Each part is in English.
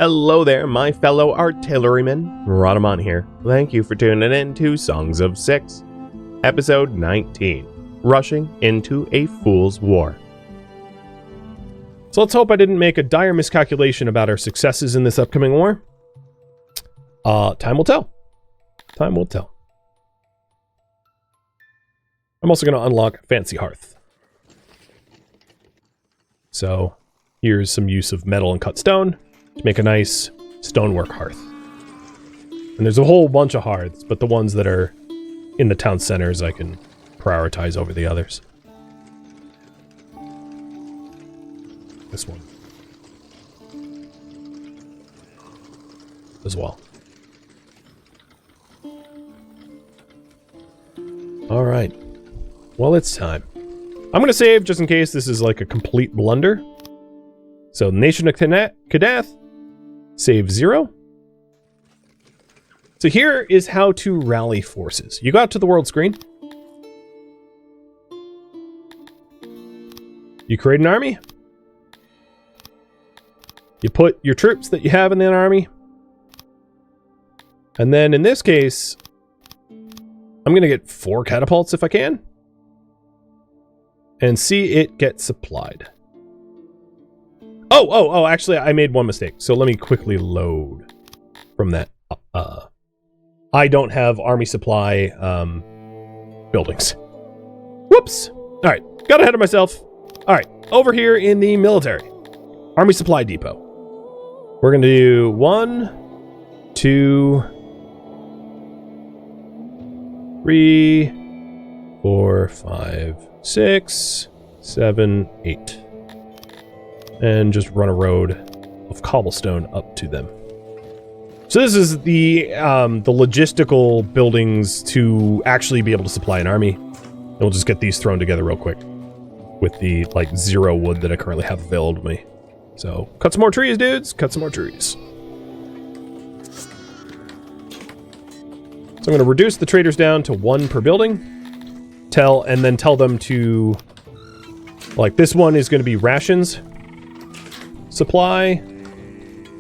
Hello there, my fellow artillerymen. Rhadamant here. Thank you for tuning in to Songs of Syx, episode 19, Rushing into a Fool's War. So let's hope I didn't make a dire miscalculation about our successes in this upcoming war. Time will tell. Time will tell. I'm also going to unlock Fancy Hearth. So here's some use of metal and cut stone to make a nice stonework hearth. And there's a whole bunch of hearths, but the ones that are in the town centers I can prioritize over the others. This one as well. All right. Well, it's time. I'm going to save just in case this is like a complete blunder. So, Nation of Kadath, save 0. So here is how to rally forces. You go out to the world screen. You create an army. You put your troops that you have in that army. And then in this case, I'm going to get 4 catapults if I can. And see it get supplied. Oh, actually, I made one mistake. So let me quickly load from that. I don't have army supply buildings. Whoops. All right, got ahead of myself. All right, over here in the military. Army supply depot. We're going to do 1, 2, 3, 4, 5, 6, 7, 8. And just run a road of cobblestone up to them. So this is the logistical buildings to actually be able to supply an army. And we'll just get these thrown together real quick with the 0 wood that I currently have available to me. So cut some more trees, dudes. Cut some more trees. So I'm going to reduce the traders down to 1 per building. And then tell them to, this one is going to be rations supply.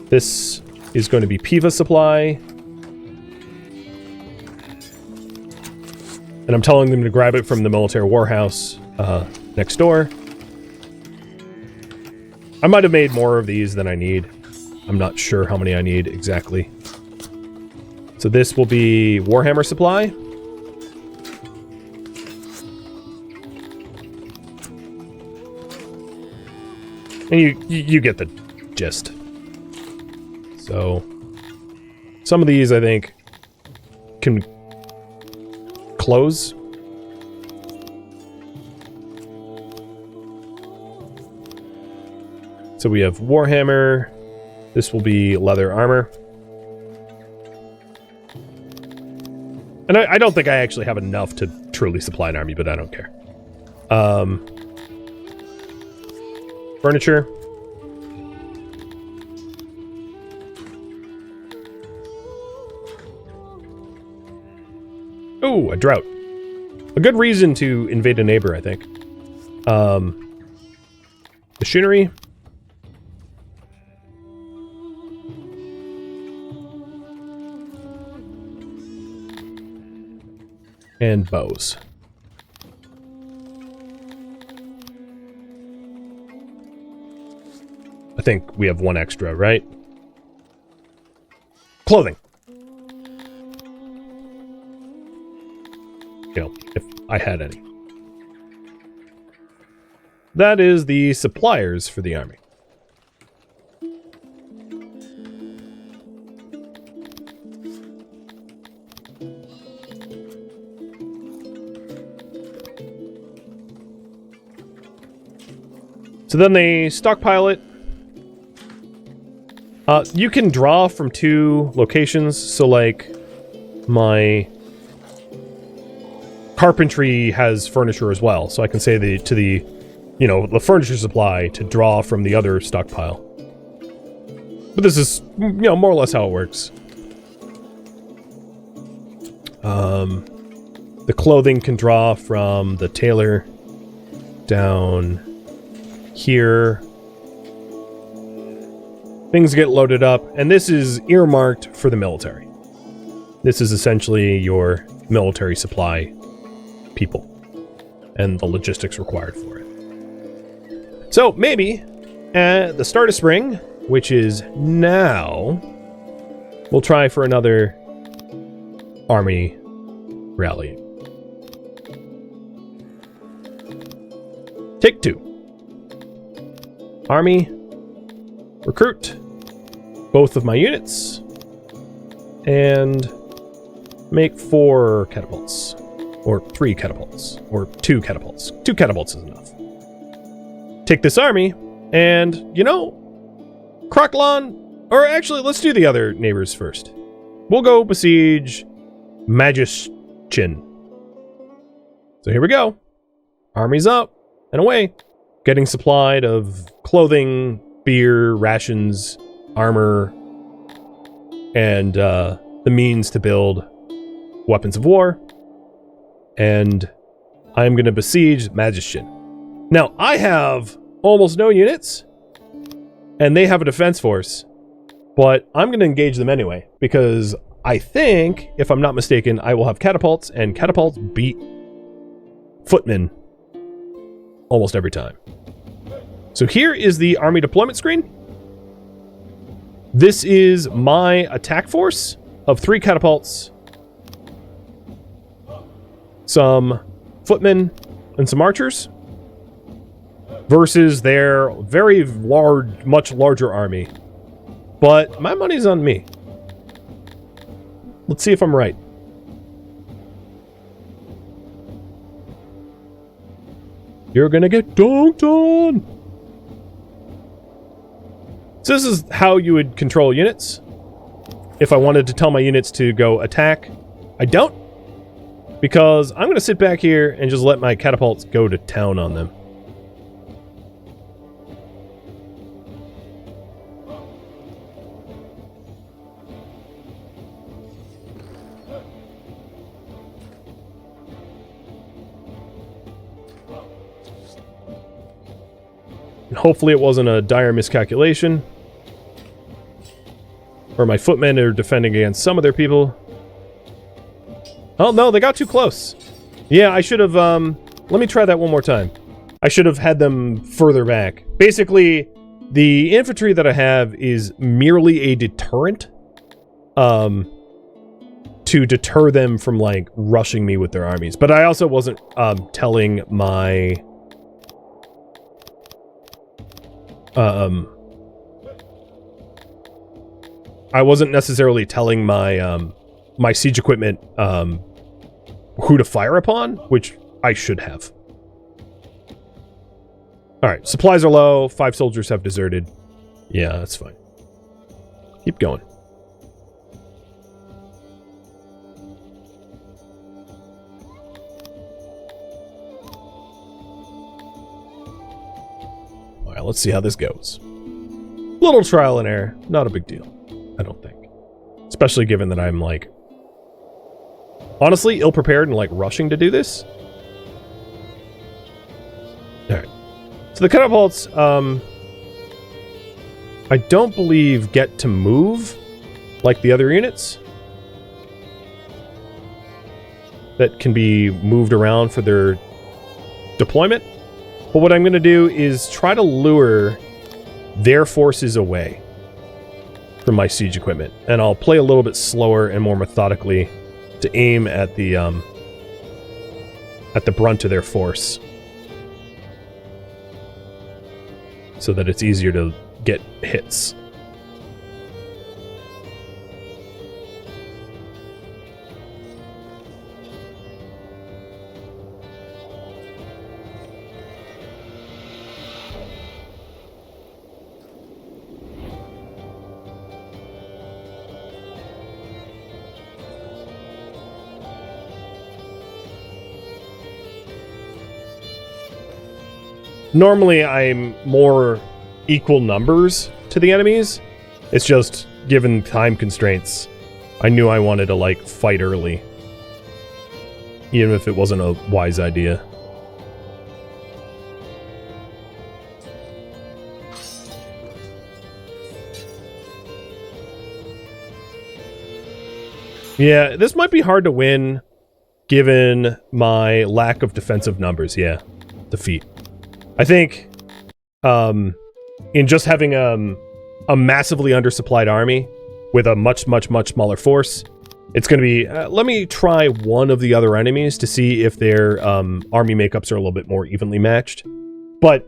This is going to be Piva supply. And I'm telling them to grab it from the military warehouse next door. I might have made more of these than I need. I'm not sure how many I need exactly. So this will be Warhammer supply. And you get the gist. So some of these I think can close. So we have Warhammer. This will be leather armor. And I don't think I actually have enough to truly supply an army, but I don't care. Furniture. Ooh, a drought. A good reason to invade a neighbor, I think. Machinery. And bows. I think we have 1 extra, right? Clothing. If I had any. That is the suppliers for the army. So then they stockpile it. You can draw from 2 locations, so my carpentry has furniture as well, so I can say the furniture supply to draw from the other stockpile. But this is, more or less how it works. The clothing can draw from the tailor down here things get loaded up, and this is earmarked for the military. This is essentially your military supply people and the logistics required for it. So maybe at the start of spring, which is now, we'll try for another army rally. Take 2. Army, recruit both of my units, and make 4 catapults. Or 3 catapults. Or 2 catapults. 2 catapults is enough. Take this army, and, you know, Croclon, or actually, let's do the other neighbors first. We'll go besiege Magician. So here we go. Army's up and away. Getting supplied of clothing, beer, rations, armor, and the means to build weapons of war. And I'm going to besiege Magician. Now, I have almost no units, and they have a defense force, but I'm going to engage them anyway, because I think, if I'm not mistaken, I will have catapults, and catapults beat footmen almost every time. So here is the army deployment screen. This is my attack force of 3 catapults, some footmen, and some archers, versus their very large, much larger army. But my money's on me. Let's see if I'm right. You're gonna get dunked on! So this is how you would control units. If I wanted to tell my units to go attack, I don't. Because I'm gonna sit back here and just let my catapults go to town on them. And hopefully it wasn't a dire miscalculation. Or my footmen are defending against some of their people. Oh no, they got too close. Yeah, I should have, let me try that one more time. I should have had them further back. Basically, the infantry that I have is merely a deterrent. To deter them from, like, rushing me with their armies. But I also wasn't, telling my... I wasn't necessarily telling my, my siege equipment, who to fire upon, which I should have. Alright, supplies are low, 5 soldiers have deserted. Yeah, that's fine. Keep going. Alright, let's see how this goes. Little trial and error, not a big deal, I don't think. Especially given that I'm, like, honestly ill-prepared and, like, rushing to do this. Alright. So the catapults, I don't believe get to move like the other units that can be moved around for their deployment. But what I'm going to do is try to lure their forces away from my siege equipment. And I'll play a little bit slower and more methodically to aim at the brunt of their force, so that it's easier to get hits. Normally, I'm more equal numbers to the enemies. It's just, given time constraints, I knew I wanted to, like, fight early. Even if it wasn't a wise idea. Yeah, this might be hard to win given my lack of defensive numbers. Yeah, defeat. I think in just having a massively undersupplied army with a much smaller force, it's going to be... let me try one of the other enemies to see if their army makeups are a little bit more evenly matched. But,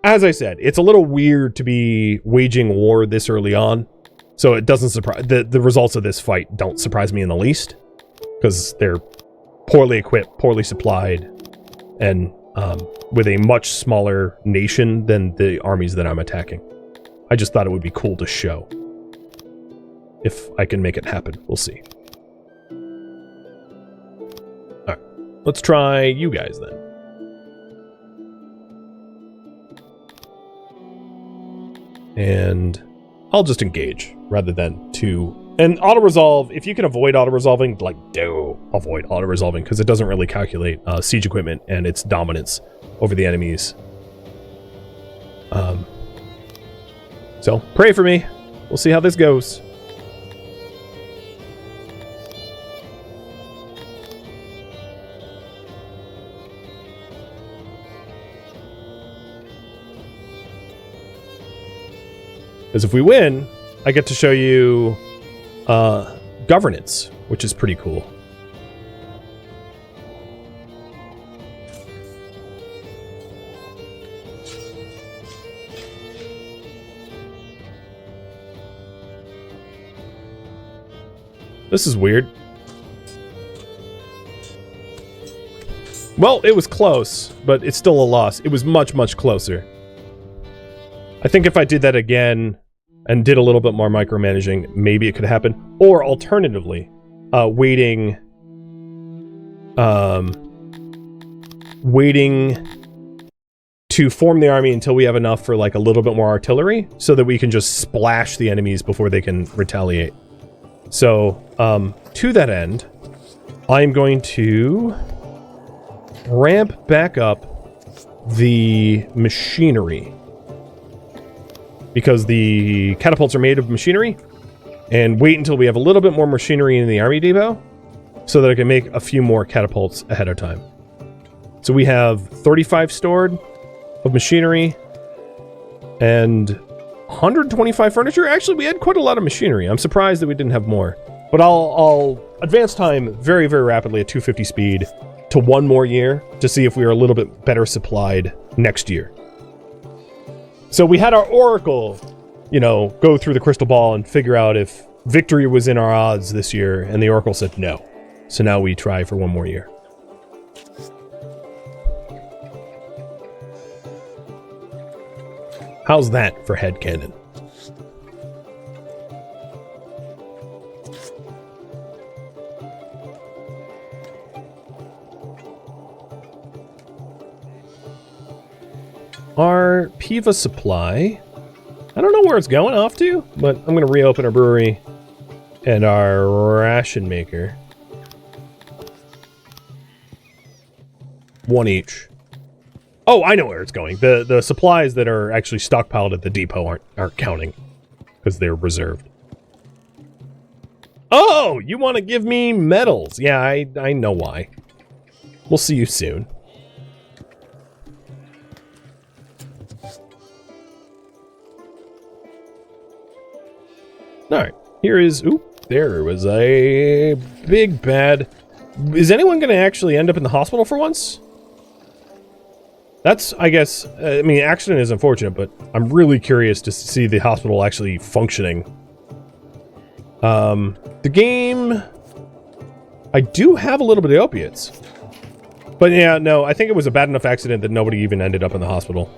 as I said, it's a little weird to be waging war this early on. So it doesn't surprise... The results of this fight don't surprise me in the least. Because they're poorly equipped, poorly supplied, and with a much smaller nation than the armies that I'm attacking. I just thought it would be cool to show. If I can make it happen. We'll see. Alright. Let's try you guys then. And I'll just engage rather than to... And auto-resolve, if you can avoid auto-resolving, like, do avoid auto-resolving, because it doesn't really calculate siege equipment and its dominance over the enemies. So, pray for me. We'll see how this goes. Because if we win, I get to show you governance, which is pretty cool. This is weird. Well, it was close, but it's still a loss. It was much closer. I think if I did that again and did a little bit more micromanaging, maybe it could happen. Or alternatively, waiting to form the army until we have enough for like a little bit more artillery so that we can just splash the enemies before they can retaliate. So, to that end, I'm going to ramp back up the machinery. Because the catapults are made of machinery, and wait until we have a little bit more machinery in the army depot so that I can make a few more catapults ahead of time. So we have 35 stored of machinery and 125 furniture. Actually, we had quite a lot of machinery. I'm surprised that we didn't have more. But I'll advance time very rapidly at 250 speed to one more year to see if we are a little bit better supplied next year. So we had our oracle, you know, go through the crystal ball and figure out if victory was in our odds this year, and the oracle said no. So now we try for one more year. How's that for headcanon? Our Piva supply, I don't know where it's going off to, but I'm going to reopen our brewery and our ration maker. One each. Oh, I know where it's going. The supplies that are actually stockpiled at the depot aren't counting because they're reserved. Oh, you want to give me medals? Yeah, I know why. We'll see you soon. Alright, here is... Oop, there was a big bad... Is anyone going to actually end up in the hospital for once? That's, I guess... I mean, accident is unfortunate, but I'm really curious to see the hospital actually functioning. The game... I do have a little bit of opiates. But yeah, no, I think it was a bad enough accident that nobody even ended up in the hospital.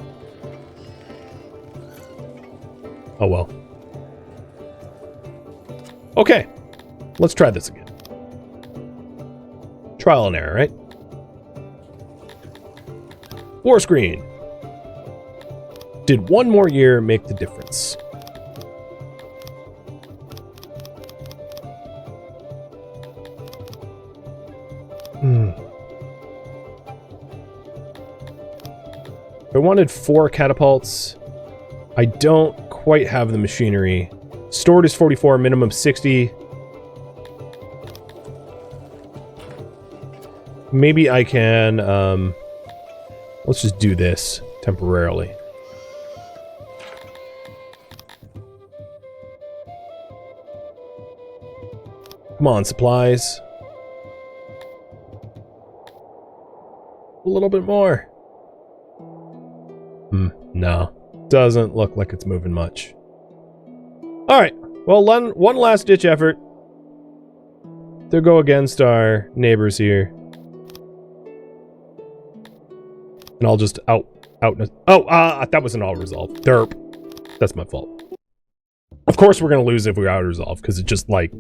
Oh well. Okay, let's try this again. Trial and error, right? War screen. Did one more year make the difference? I wanted 4 catapults. I don't quite have the machinery. Stored is 44, minimum 60. maybe I can, let's just do this temporarily. Come on, supplies. A little bit more. No. Doesn't look like it's moving much. Alright. Well, one last ditch effort to go against our neighbors here. And I'll just that wasn't all resolved. Derp. That's my fault. Of course we're gonna lose if we out-resolve, because it just, like,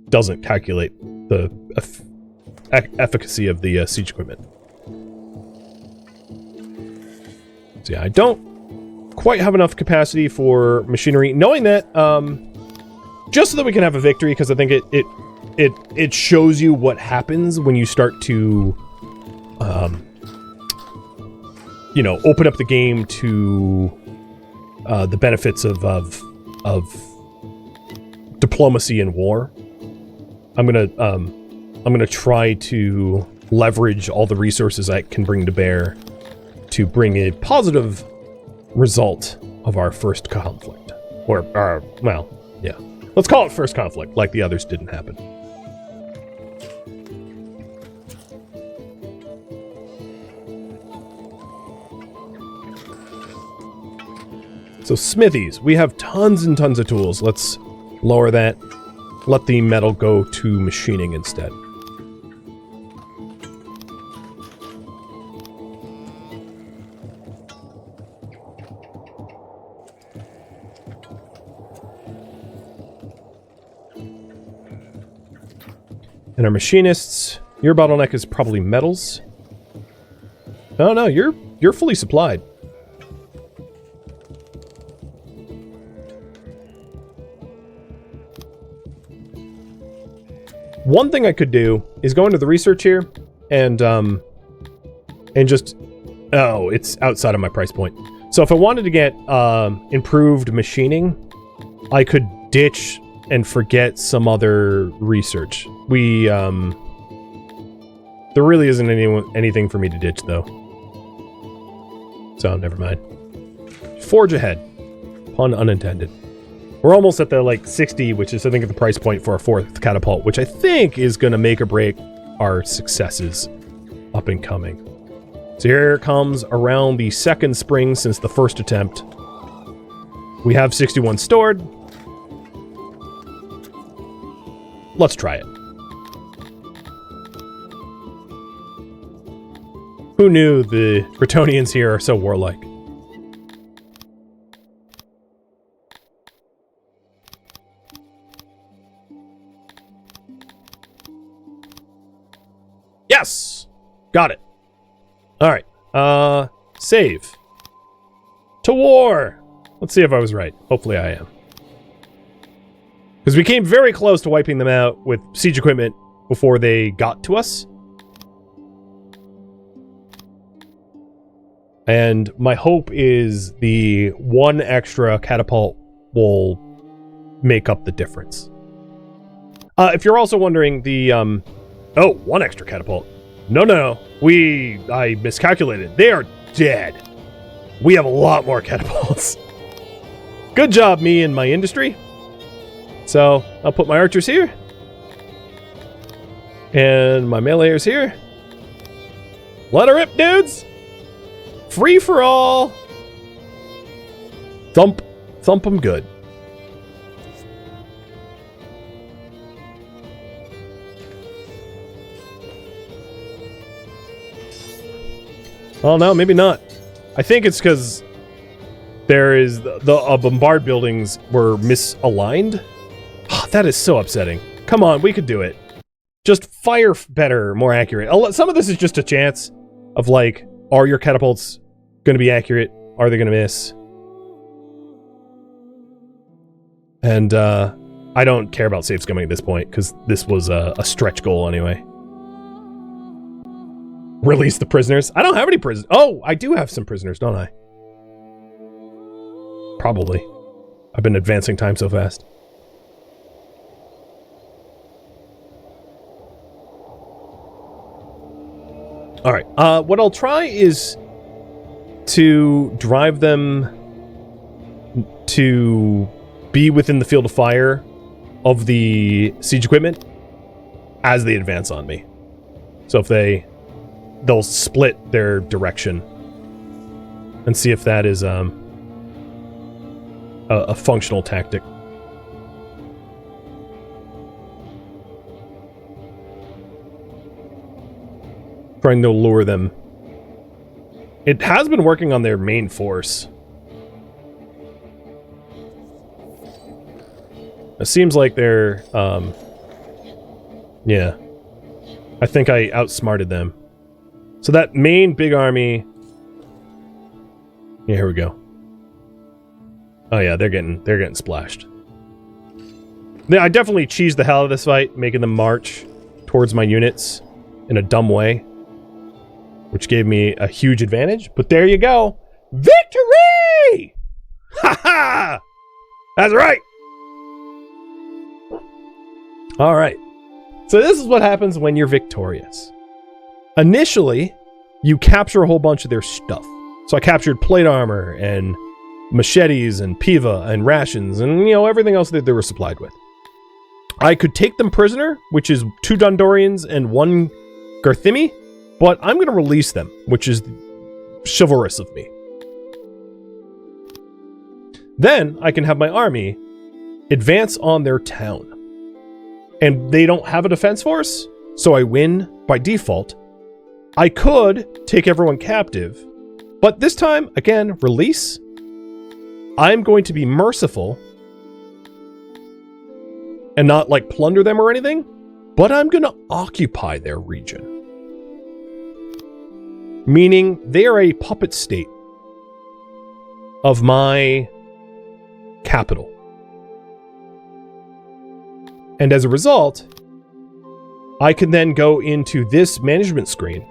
doesn't calculate the efficacy of the siege equipment. So yeah, I don't quite have enough capacity for machinery. Knowing that, just so that we can have a victory, because I think it shows you what happens when you start to, you know, open up the game to the benefits of diplomacy and war. I'm gonna try to leverage all the resources I can bring to bear to bring a positive result of our first conflict. Or, well, yeah. Let's call it first conflict, like the others didn't happen. So smithies, we have tons and tons of tools. Let's lower that. Let the metal go to machining instead. And our machinists, your bottleneck is probably metals. Oh no, you're fully supplied. One thing I could do is go into the research here and just, oh, it's outside of my price point. So if I wanted to get improved machining, I could ditch and forget some other research. There really isn't anything for me to ditch though. So never mind. Forge ahead. Pun unintended. We're almost at the, like, 60, which is, I think, at the price point for our 4th catapult, which I think is going to make or break our successes up and coming. So here it comes around the 2nd spring since the 1st attempt. We have 61 stored. Let's try it. Who knew the Cretonians here are so warlike? Yes! Got it. Alright. Save. To war! Let's see if I was right. Hopefully I am. Because we came very close to wiping them out with siege equipment before they got to us. And my hope is the one extra catapult will make up the difference. If you're also wondering, the, oh, one extra catapult. No. I miscalculated. They are dead. We have a lot more catapults. Good job, me and my industry. So, I'll put my archers here. And my meleeers here. Let her rip, dudes! Free for all! Thump them good. Oh no, maybe not. I think it's because there is the bombard buildings were misaligned. Oh, that is so upsetting. Come on, we could do it. Just fire better, more accurate. Some of this is just a chance of, like, are your catapults going to be accurate? Are they going to miss? And I don't care about safe scumming at this point, because this was a stretch goal anyway. Release the prisoners. I don't have any prisoners. Oh, I do have some prisoners, don't I? Probably. I've been advancing time so fast. All right. What I'll try is to drive them to be within the field of fire of the siege equipment as they advance on me. So if they'll split their direction and see if that is a functional tactic. Trying to lure them. It has been working on their main force. It seems like they're, yeah. I think I outsmarted them. So that main big army... Yeah, here we go. Oh yeah, they're getting splashed. Yeah, I definitely cheesed the hell out of this fight, making them march towards my units in a dumb way, which gave me a huge advantage. But there you go. Victory! Ha ha! That's right! Alright. So this is what happens when you're victorious. Initially, you capture a whole bunch of their stuff. So I captured plate armor and machetes and piva and rations and, you know, everything else that they were supplied with. I could take them prisoner, which is 2 Dondorians and 1 Garthimi, but I'm going to release them, which is chivalrous of me. Then I can have my army advance on their town. And they don't have a defense force, so I win by default. I could take everyone captive, but this time, again, release. I'm going to be merciful and not, like, plunder them or anything, but I'm going to occupy their region. Meaning they are a puppet state of my capital. And as a result, I can then go into this management screen,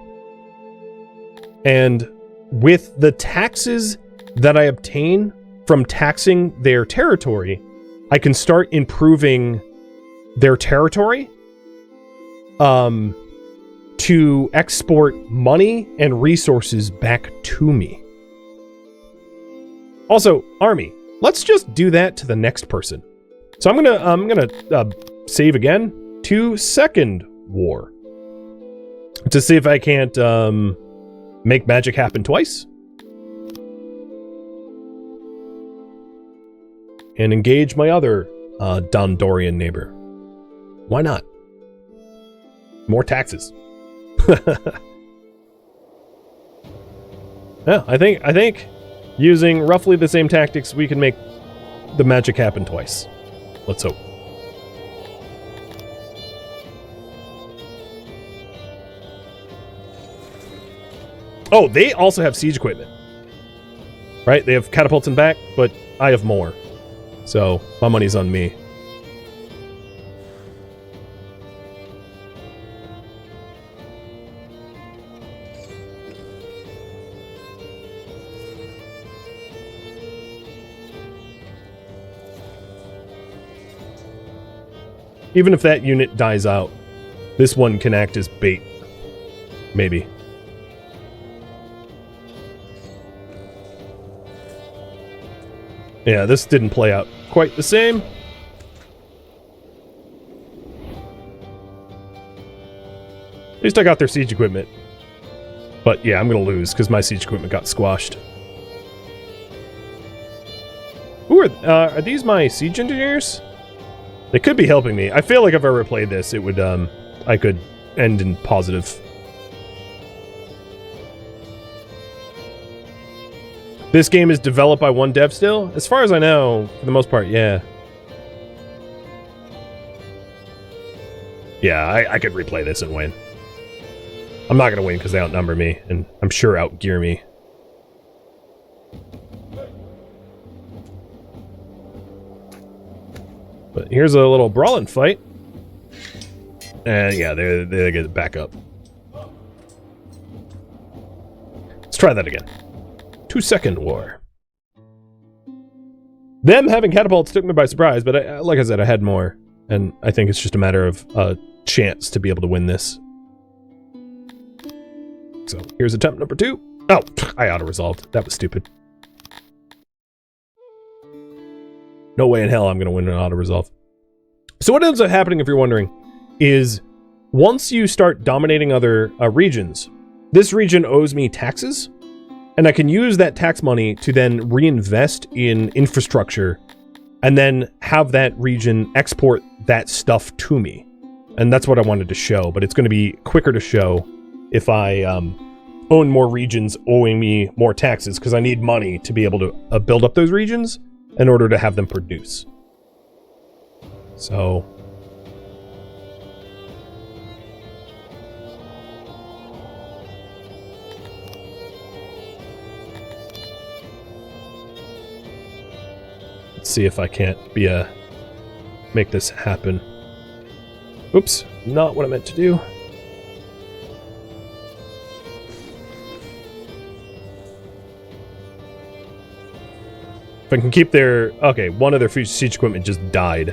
and with the taxes that I obtain from taxing their territory, I can start improving their territory to export money and resources back to me. Also, army, let's just do that to the next person. So I'm gonna save again to second war to see if I can't make magic happen twice and engage my other Dondorian neighbor. Why not? More taxes. Yeah, I think using roughly the same tactics, we can make the magic happen twice. Let's hope. Oh, they also have siege equipment. Right? They have catapults in back, but I have more. So, my money's on me. Even if that unit dies out, this one can act as bait. Maybe. Yeah, this didn't play out quite the same. At least I got their siege equipment. But yeah, I'm gonna lose because my siege equipment got squashed. Who are these my siege engineers? They could be helping me. I feel like if I ever played this, it would, I could end in positive. This game is developed by one dev still? As far as I know, for the most part, yeah. Yeah, I could replay this and win. I'm not gonna win because they outnumber me, and I'm sure outgear me. But here's a little brawling fight. And yeah, they get back up. Let's try that again. 2-second war. Them having catapults took me by surprise, but like I said, I had more. And I think it's just a matter of a chance to be able to win this. So here's attempt number 2. Oh, I auto-resolved. That was stupid. No way in hell I'm going to win an auto-resolve. So what ends up happening, if you're wondering, is once you start dominating other regions, this region owes me taxes, and I can use that tax money to then reinvest in infrastructure and then have that region export that stuff to me. And that's what I wanted to show, but it's going to be quicker to show if I own more regions owing me more taxes, because I need money to be able to build up those regions in order to have them produce. So let's see if I can't make this happen. Oops, not what I meant to do. If I can keep their... Okay, one of their siege equipment just died.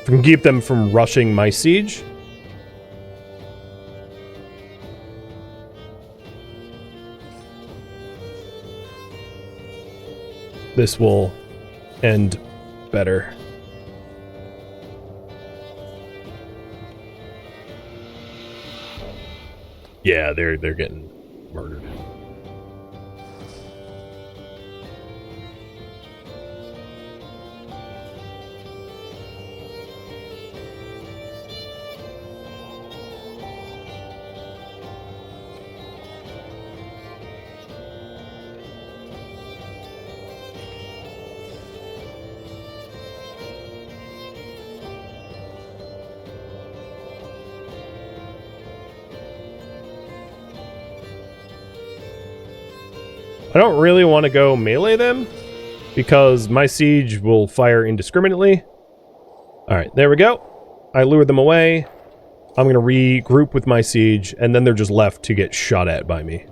If I can keep them from rushing my siege. This will end better. Yeah, they're getting murdered. I don't really want to go melee them, because my siege will fire indiscriminately. Alright, there we go. I lured them away. I'm going to regroup with my siege, and then they're just left to get shot at by me.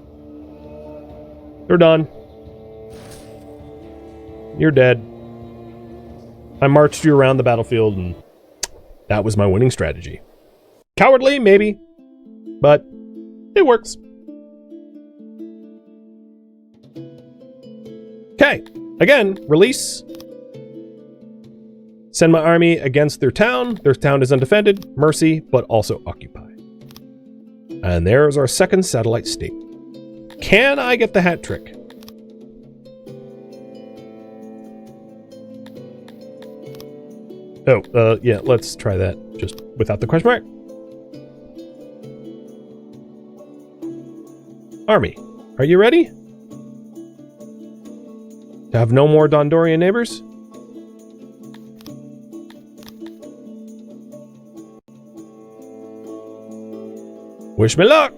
They're done. You're dead. I marched you around the battlefield, and that was my winning strategy. Cowardly, maybe, but it works. Okay, again, release. Send my army against their town. Their town is undefended. Mercy, but also occupy. And there's our second satellite state. Can I get the hat trick? Oh, yeah, let's try that just without the question mark. Army, are you ready? To have no more Dondorian neighbors? Wish me luck!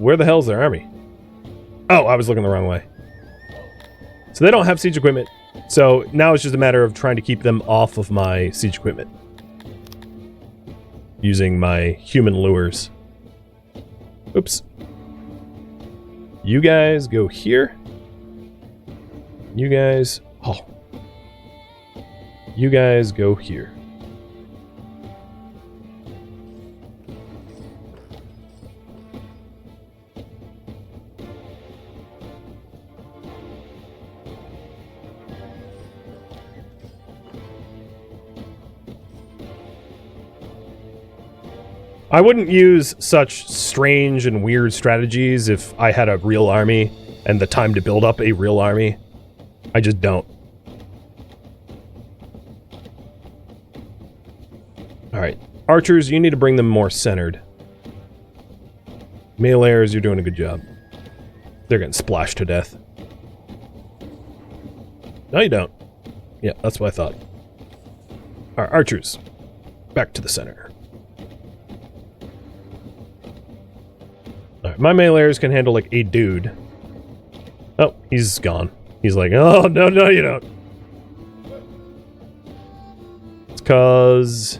Where the hell's their army? Oh, I was looking the wrong way. So they don't have siege equipment. So now it's just a matter of trying to keep them off of my siege equipment. Using my human lures. Oops. You guys go here. You guys... Oh. You guys go here. I wouldn't use such strange and weird strategies if I had a real army and the time to build up a real army. I just don't. Alright. Archers, you need to bring them more centered. Meleeers, you're doing a good job. They're getting splashed to death. No, you don't. Yeah, that's what I thought. Alright, archers. Back to the center. Alright, my meleeers can handle like a dude. Oh, he's gone. He's like, oh, no, no, you don't. It's cause...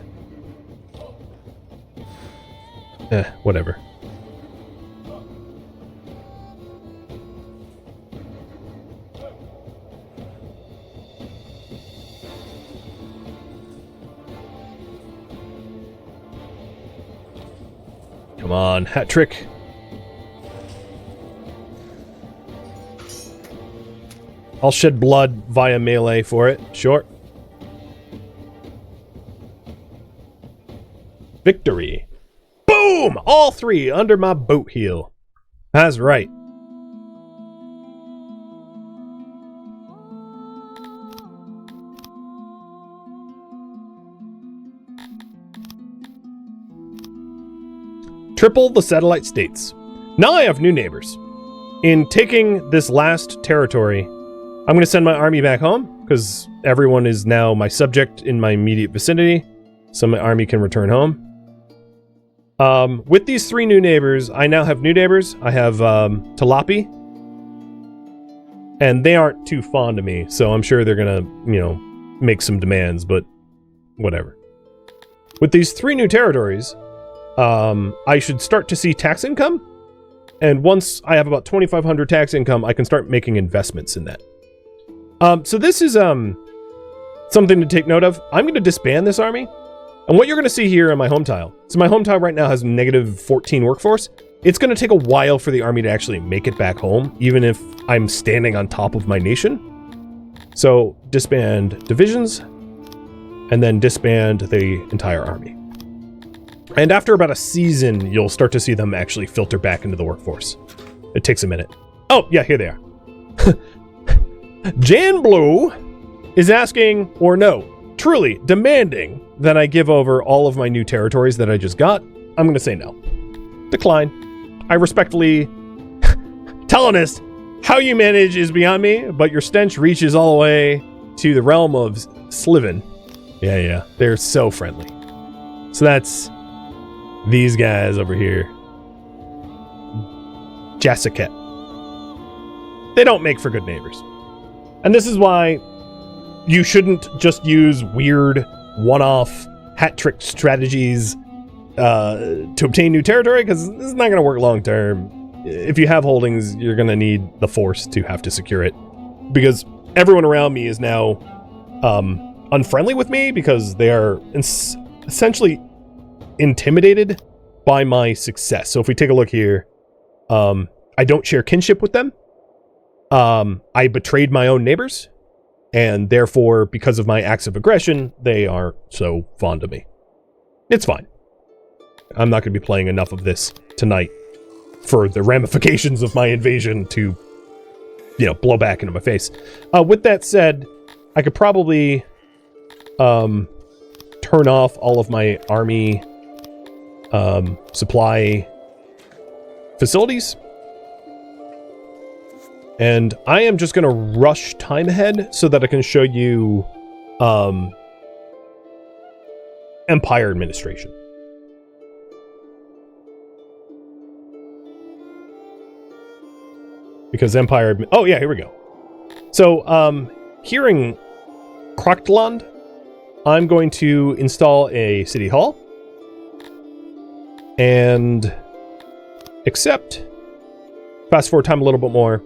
whatever. on, hat trick. I'll shed blood via melee for it, sure. Victory. Boom! All three under my boat heel. That's right. Triple the satellite states. Now I have new neighbors. In taking this last territory, I'm going to send my army back home, because everyone is now my subject in my immediate vicinity, so my army can return home. With these three new neighbors, I now have new neighbors. I have Talapi, and they aren't too fond of me, so I'm sure they're going to, make some demands, but whatever. With these three new territories, I should start to see tax income, and once I have about 2,500 tax income, I can start making investments in that. So this is something to take note of. I'm going to disband this army, and what you're going to see here in my home tile. So my home tile right now has negative 14 workforce. It's going to take a while for the army to actually make it back home, even if I'm standing on top of my nation. So disband divisions, and then disband the entire army. And after about a season, you'll start to see them actually filter back into the workforce. It takes a minute. Oh, yeah, here they are. Jan Blue is asking, or no, truly demanding that I give over all of my new territories that I just got. I'm going to say no. Decline. I respectfully... Telonist, how you manage is beyond me, but your stench reaches all the way to the realm of Sliven. Yeah, they're so friendly. So that's these guys over here. Jessica. They don't make for good neighbors. And this is why you shouldn't just use weird one-off hat trick strategies to obtain new territory, because this is not going to work long term. If you have holdings, you're going to need the force to have to secure it, because everyone around me is now unfriendly with me because they are essentially intimidated by my success. So if we take a look here, I don't share kinship with them. I betrayed my own neighbors, and therefore, because of my acts of aggression, they are so fond of me. It's fine. I'm not going to be playing enough of this tonight for the ramifications of my invasion to, blow back into my face. With that said, I could probably turn off all of my army supply facilities. And I am just going to rush time ahead so that I can show you Empire Administration. Because Empire... Oh, yeah, here we go. So, here in Krachtland, I'm going to install a city hall. And accept. Fast forward time a little bit more.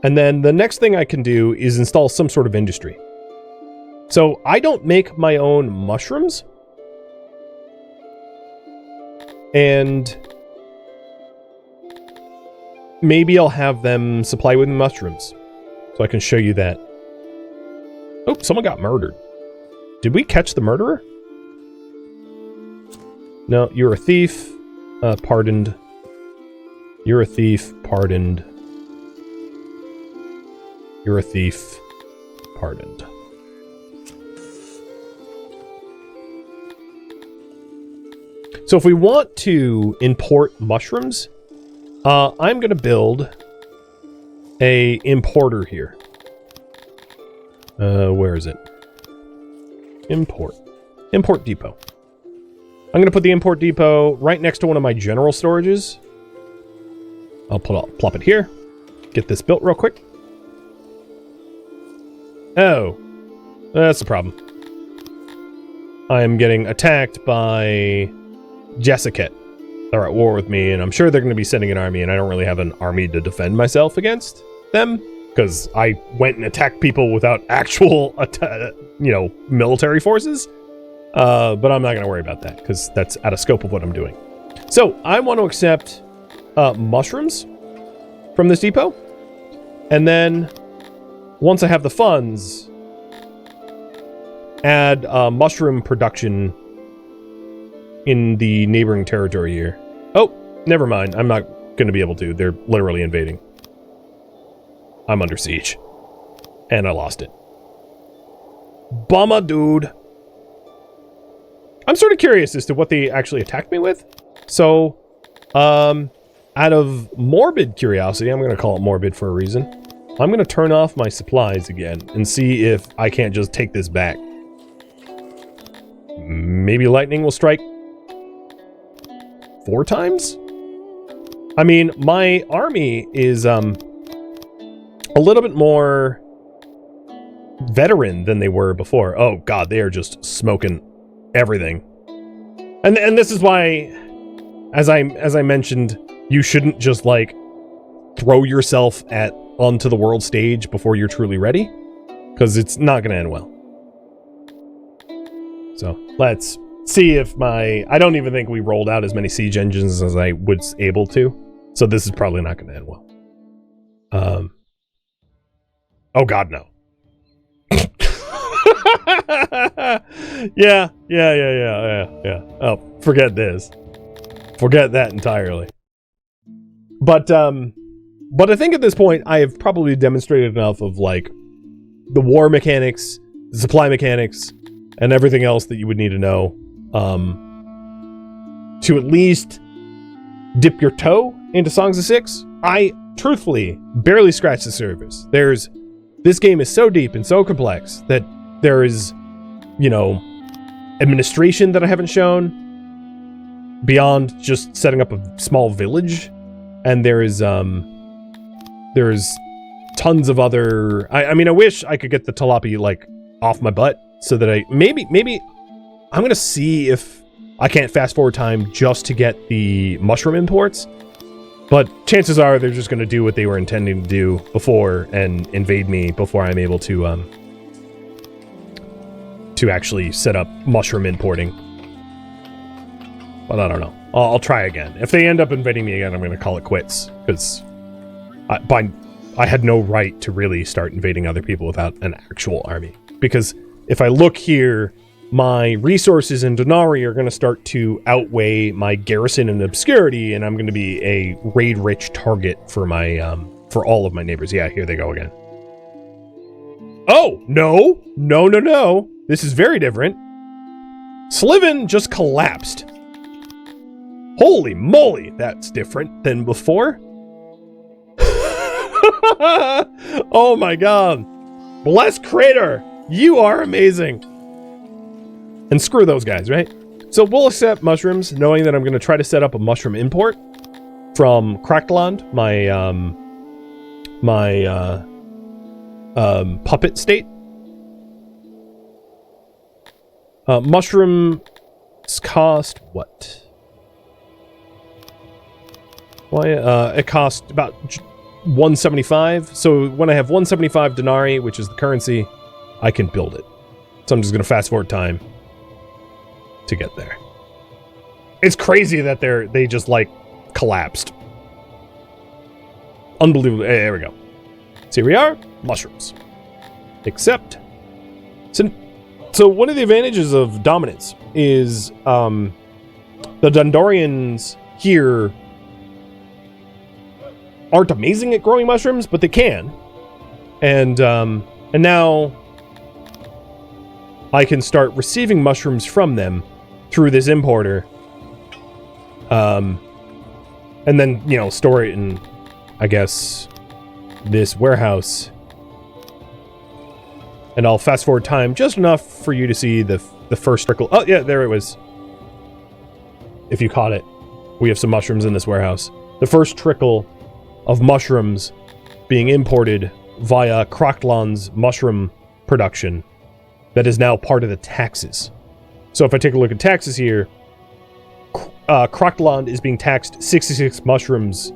And then the next thing I can do is install some sort of industry. So I don't make my own mushrooms. And maybe I'll have them supply with mushrooms. So I can show you that. Oh, someone got murdered. Did we catch the murderer? No, you're a thief. Pardoned. You're a thief. Pardoned. You're a thief. Pardoned. So if we want to import mushrooms, I'm going to build a importer here. Where is it? Import. Import depot. I'm going to put the import depot right next to one of my general storages. I'll plop it here. Get this built real quick. Oh, that's the problem. I am getting attacked by Jessica. They're at war with me, and I'm sure they're going to be sending an army, and I don't really have an army to defend myself against them, because I went and attacked people without actual, military forces. But I'm not going to worry about that, because that's out of scope of what I'm doing. So I want to accept mushrooms from this depot. And then once I have the funds, add mushroom production in the neighboring territory here. Oh, never mind. I'm not going to be able to. They're literally invading. I'm under siege. And I lost it. Bummer, dude. I'm sort of curious as to what they actually attacked me with. So, out of morbid curiosity, I'm going to call it morbid for a reason, I'm going to turn off my supplies again and see if I can't just take this back. Maybe lightning will strike 4 times? I mean, my army is, a little bit more veteran than they were before. Oh god, they are just smoking everything. And this is why, as I mentioned, you shouldn't just like throw yourself onto the world stage before you're truly ready, because it's not gonna end well. So let's see if I don't even think we rolled out as many siege engines as I was able to, so this is probably not gonna end well. Oh god, no. Yeah. Oh, forget this. Forget that entirely. But I think at this point I have probably demonstrated enough of like the war mechanics, the supply mechanics, and everything else that you would need to know to at least dip your toe into Songs of Syx. I truthfully barely scratched the surface. This game is so deep and so complex that there is, you know, administration that I haven't shown beyond just setting up a small village, and there is tons of other. I mean, I wish I could get the tilapia like off my butt so that maybe I'm gonna see if I can't fast forward time just to get the mushroom imports. But chances are they're just going to do what they were intending to do before and invade me before I'm able to actually set up mushroom importing. But I don't know. I'll try again. If they end up invading me again, I'm going to call it quits, because I had no right to really start invading other people without an actual army. Because if I look here, my resources in Denari are going to start to outweigh my garrison and obscurity, and I'm going to be a raid-rich target for my for all of my neighbors. Yeah, here they go again. Oh, no. This is very different. Sliven just collapsed. Holy moly, that's different than before. Oh my god. Bless Crater, you are amazing. And screw those guys, right? So we'll accept mushrooms, knowing that I'm going to try to set up a mushroom import from Cretonian, my puppet state. Mushrooms cost what? Why? It cost about 175. So when I have 175 denarii, which is the currency, I can build it. So I'm just going to fast forward time to get there. It's crazy that they just like collapsed. Unbelievable. Hey, there we go. So here we are, mushrooms. Except, so one of the advantages of dominance is the Dundorians here aren't amazing at growing mushrooms, but they can. And now I can start receiving mushrooms from them through this importer. And then, you know, store it in, I guess, this warehouse. And I'll fast forward time just enough for you to see the first trickle. Oh, yeah, there it was. If you caught it. We have some mushrooms in this warehouse. The first trickle of mushrooms being imported via Cretonian's mushroom production that is now part of the taxes. So if I take a look at taxes here, Cretonian is being taxed 66 mushrooms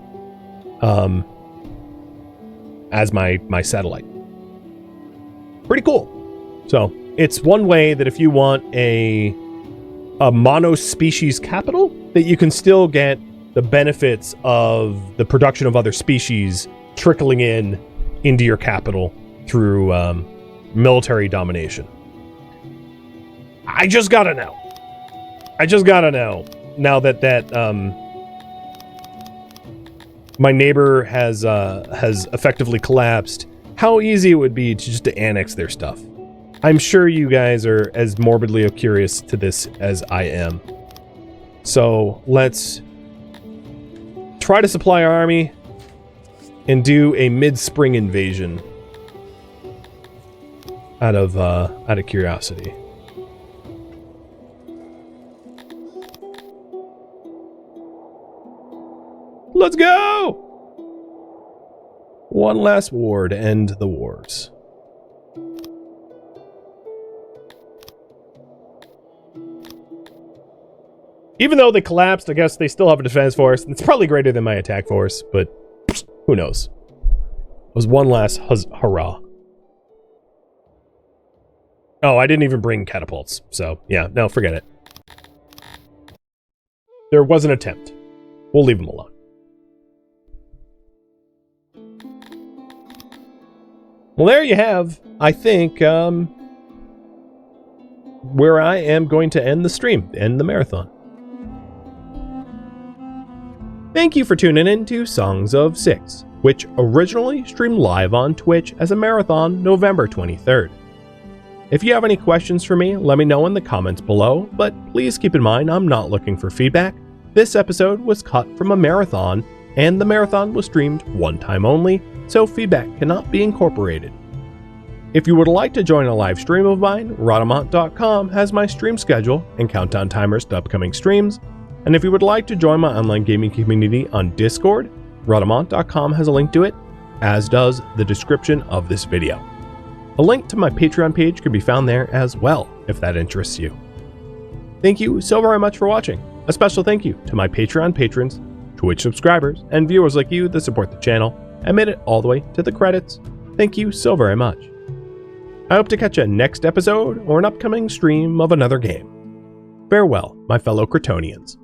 as my satellite. Pretty cool. So it's one way that if you want a mono-species capital, that you can still get the benefits of the production of other species trickling into your capital through military domination. I just gotta know. Now that my neighbor has effectively collapsed, how easy it would be to annex their stuff. I'm sure you guys are as morbidly curious to this as I am. So let's try to supply our army and do a mid-spring invasion out of curiosity. Let's go! One last war to end the wars. Even though they collapsed, I guess they still have a defense force. It's probably greater than my attack force, but who knows? It was one last hurrah. Oh, I didn't even bring catapults, so yeah, no, forget it. There was an attempt. We'll leave them alone. Well, there you have, I think, where I am going to end the stream, end the marathon. Thank you for tuning in to Songs of Syx, which originally streamed live on Twitch as a marathon November 23rd. If you have any questions for me, let me know in the comments below, but please keep in mind I'm not looking for feedback. This episode was cut from a marathon, and the marathon was streamed one time only, so feedback cannot be incorporated. If you would like to join a live stream of mine, Rhadamant.com has my stream schedule and countdown timers to upcoming streams, and if you would like to join my online gaming community on Discord, Rhadamant.com has a link to it, as does the description of this video. A link to my Patreon page can be found there as well, if that interests you. Thank you so very much for watching. A special thank you to my Patreon patrons, Twitch subscribers, and viewers like you that support the channel and made it all the way to the credits. Thank you so very much. I hope to catch you next episode or an upcoming stream of another game. Farewell, my fellow Cretonians.